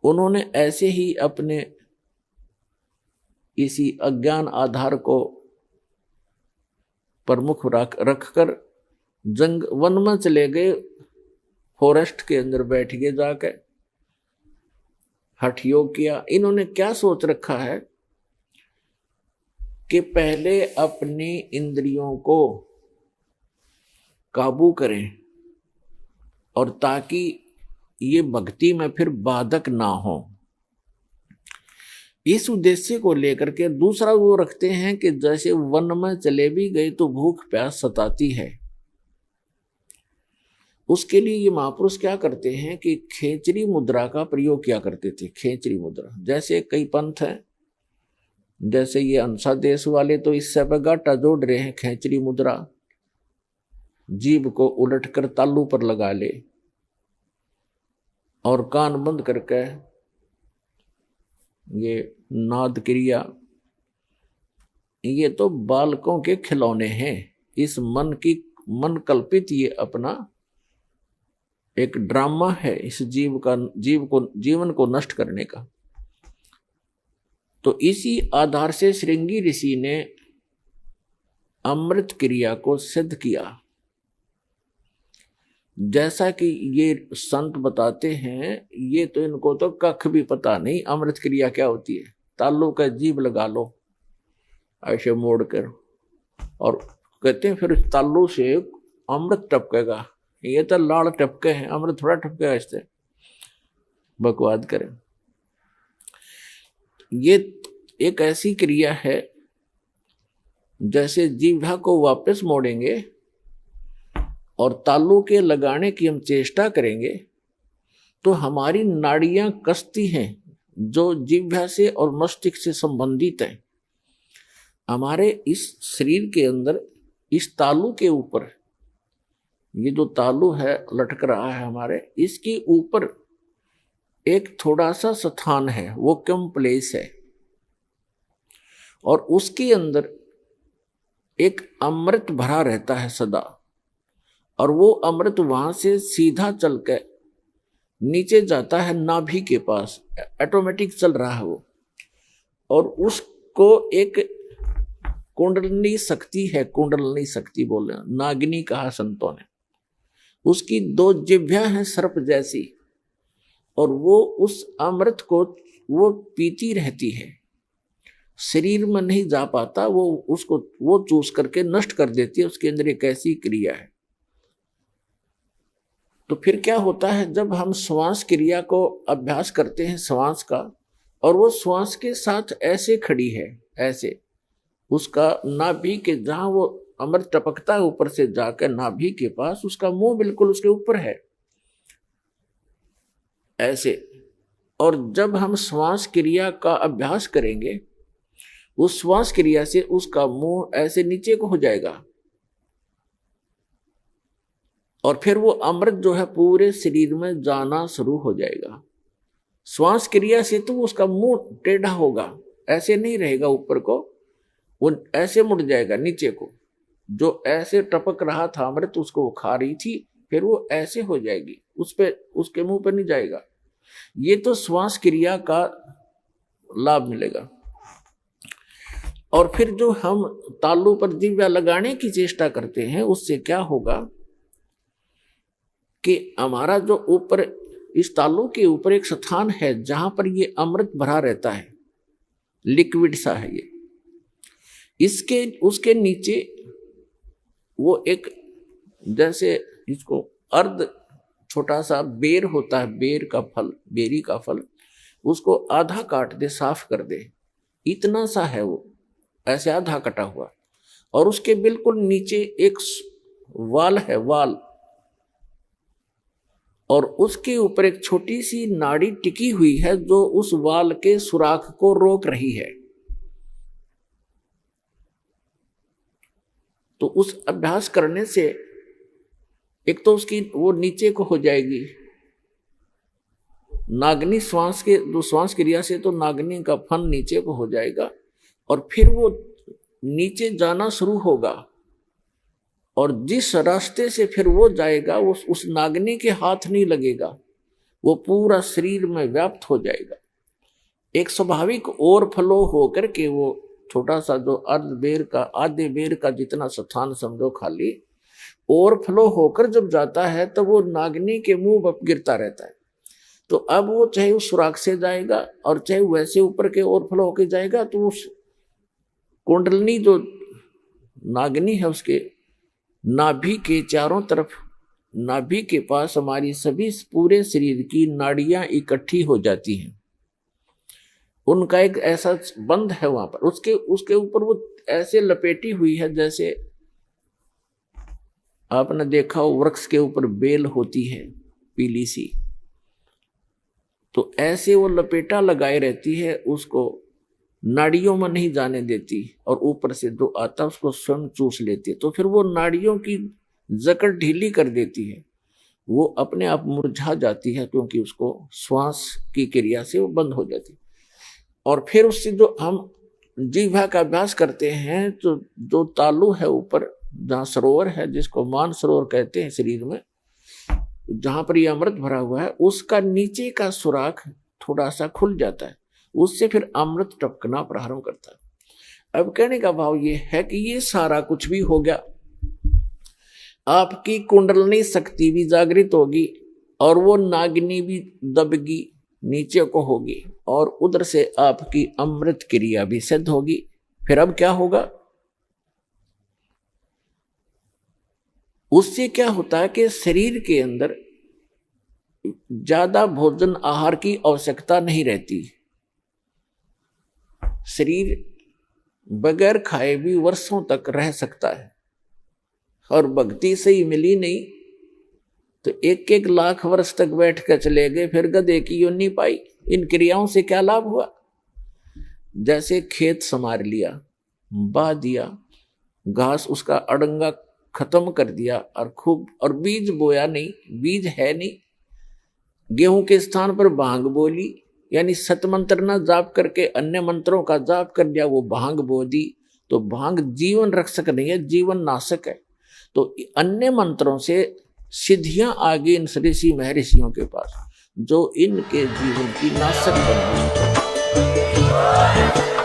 उन्होंने ऐसे ही अपने इसी अज्ञान आधार को प्रमुख रखकर वन में चले गए, फॉरेस्ट के अंदर बैठ गए जाकर, हठ योग किया। इन्होंने क्या सोच रखा है कि पहले अपनी इंद्रियों को काबू करें और ताकि ये भक्ति में फिर बाधक ना हो। इस उद्देश्य को लेकर के दूसरा वो रखते हैं कि जैसे वन में चले भी गए तो भूख प्यास सताती है, उसके लिए ये महापुरुष क्या करते हैं कि खेचरी मुद्रा का प्रयोग किया करते थे। खेचरी मुद्रा, जैसे कई पंथ हैं, जैसे ये अंसा देश वाले तो इससे पे गाटा जोड़ रहे हैं। खेचरी मुद्रा, जीभ को उलटकर तालू पर लगा ले और कान बंद करके ये नाद क्रिया, ये तो बालकों के खिलौने हैं। इस मन कल्पित ये अपना एक ड्रामा है इस जीवन को नष्ट करने का। तो इसी आधार से श्रृंगी ऋषि ने अमृत क्रिया को सिद्ध किया। जैसा कि ये संत बताते हैं, ये तो इनको तो कख भी पता नहीं अमृत क्रिया क्या होती है। तालू का जीभ लगा लो ऐसे मोड़ कर, और कहते हैं फिर तालू से अमृत टपकेगा। ये तो लाड़ टपके हैं, अमृत थोड़ा टपकेगा इससे। बकवाद करें। ये एक ऐसी क्रिया है जैसे जीभा को वापस मोड़ेंगे और तालू के लगाने की हम चेष्टा करेंगे तो हमारी नाड़ियां कसती हैं जो जिह्वा से और मस्तिष्क से संबंधित है। हमारे इस शरीर के अंदर इस तालू के ऊपर, ये जो तालू है लटक रहा है हमारे, इसके ऊपर एक थोड़ा सा स्थान है, वो कम प्लेस है, और उसके अंदर एक अमृत भरा रहता है सदा। और वो अमृत वहां से सीधा चल के नीचे जाता है नाभि के पास, ऑटोमेटिक चल रहा है वो। और उसको एक कुंडलनी शक्ति है, कुंडलनी शक्ति बोल रहे हैं, नागिनी कहा संतों ने। उसकी दो जिह्वा हैं सर्प जैसी, और वो उस अमृत को वो पीती रहती है, शरीर में नहीं जा पाता, वो चूस करके नष्ट कर देती है। उसके अंदर एक ऐसी क्रिया है। तो फिर क्या होता है, जब हम श्वास क्रिया को अभ्यास करते हैं श्वास का, और वो श्वास के साथ ऐसे खड़ी है, ऐसे उसका नाभि के जहां वो अमृत टपकता है ऊपर से जाकर नाभि के पास, उसका मुंह बिल्कुल उसके ऊपर है ऐसे। और जब हम श्वास क्रिया का अभ्यास करेंगे, उस श्वास क्रिया से उसका मुंह ऐसे नीचे को हो जाएगा, और फिर वो अमृत जो है पूरे शरीर में जाना शुरू हो जाएगा। श्वास क्रिया से तो उसका मुंह टेढ़ा होगा, ऐसे नहीं रहेगा ऊपर को, वो ऐसे मुड़ जाएगा नीचे को। जो ऐसे टपक रहा था अमृत, उसको वो खा रही थी, फिर वो ऐसे हो जाएगी, उस पे उसके मुंह पे नहीं जाएगा। ये तो श्वास क्रिया का लाभ मिलेगा। और फिर जो हम तालू पर जिह्वा लगाने की चेष्टा करते हैं, उससे क्या होगा कि हमारा जो ऊपर इस तालू के ऊपर एक स्थान है जहां पर ये अमृत भरा रहता है, लिक्विड सा है ये, इसके उसके नीचे वो एक जैसे इसको अर्ध छोटा सा बेर होता है, बेर का फल, बेरी का फल, उसको आधा काट दे, साफ कर दे, इतना सा है वो, ऐसे आधा कटा हुआ। और उसके बिल्कुल नीचे एक वाल है, वाल, और उसके ऊपर एक छोटी सी नाड़ी टिकी हुई है जो उस वाल के सुराख को रोक रही है। तो उस अभ्यास करने से एक तो उसकी वो नीचे को हो जाएगी, नागनी श्वास के जो श्वास क्रिया से तो नागनी का फन नीचे को हो जाएगा, और फिर वो नीचे जाना शुरू होगा। और जिस रास्ते से फिर वो जाएगा, उस नागनी के हाथ नहीं लगेगा, वो पूरा शरीर में व्याप्त हो जाएगा। एक स्वाभाविक ओवरफ्लो होकर के वो छोटा सा जो आधे बेर का जितना स्थान समझो खाली, ओवरफ्लो होकर जब जाता है तो वो नागनी के मुंह पर गिरता रहता है। तो अब वो चाहे उस सुराख से जाएगा और चाहे वैसे ऊपर के ओवरफ्लो होकर जाएगा, तो उस कुंडलनी जो नागनी है उसके नाभि के चारों तरफ, नाभि के पास हमारी सभी पूरे शरीर की नाड़ियां इकट्ठी हो जाती हैं। उनका एक ऐसा बंध है वहां पर, उसके ऊपर वो ऐसे लपेटी हुई है जैसे आपने देखा हो वृक्ष के ऊपर बेल होती है पीली सी, तो ऐसे वो लपेटा लगाए रहती है, उसको नाड़ियों में नहीं जाने देती और ऊपर से जो आता उसको स्वयं चूस लेती है। तो फिर वो नाड़ियों की जकड़ ढीली कर देती है, वो अपने आप मुरझा जाती है, क्योंकि उसको श्वास की क्रिया से वो बंद हो जाती है। और फिर उससे जो हम जीवा का अभ्यास करते हैं, तो जो तालु है ऊपर जहाँ सरोवर है, जिसको मान सरोवर कहते हैं शरीर में, जहां पर ये अमृत भरा हुआ है, उसका नीचे का सुराख थोड़ा सा खुल जाता है, उससे फिर अमृत टपकना प्रारंभ करता है। अब कहने का भाव ये है कि ये सारा कुछ भी हो गया, आपकी कुंडलनी शक्ति भी जागृत होगी और वो नागिनी भी दबगी नीचे को होगी और उधर से आपकी अमृत क्रिया भी सिद्ध होगी। फिर अब क्या होगा, उससे क्या होता है कि शरीर के अंदर ज्यादा भोजन आहार की आवश्यकता नहीं रहती। शरीर बगैर खाए भी वर्षों तक रह सकता है, और भक्ति से ही मिली नहीं तो 1-1 लाख वर्ष तक बैठ कर चले गए, फिर गधे की योनि पाई। इन क्रियाओं से क्या लाभ हुआ? जैसे खेत संवार लिया, बा दिया, घास उसका अड़ंगा खत्म कर दिया और खूब, और बीज बोया नहीं, बीज है नहीं, गेहूं के स्थान पर भांग बोली, यानी सतमंत्र न जाप करके अन्य मंत्रों का जाप कर दिया, वो भांग बो दी। तो भांग जीवन रक्षक नहीं है, जीवन नाशक है। तो अन्य मंत्रों से सिद्धियां आ गई इन ऋषि महर्षियों के पास, जो इनके जीवन की नाशक बन गई।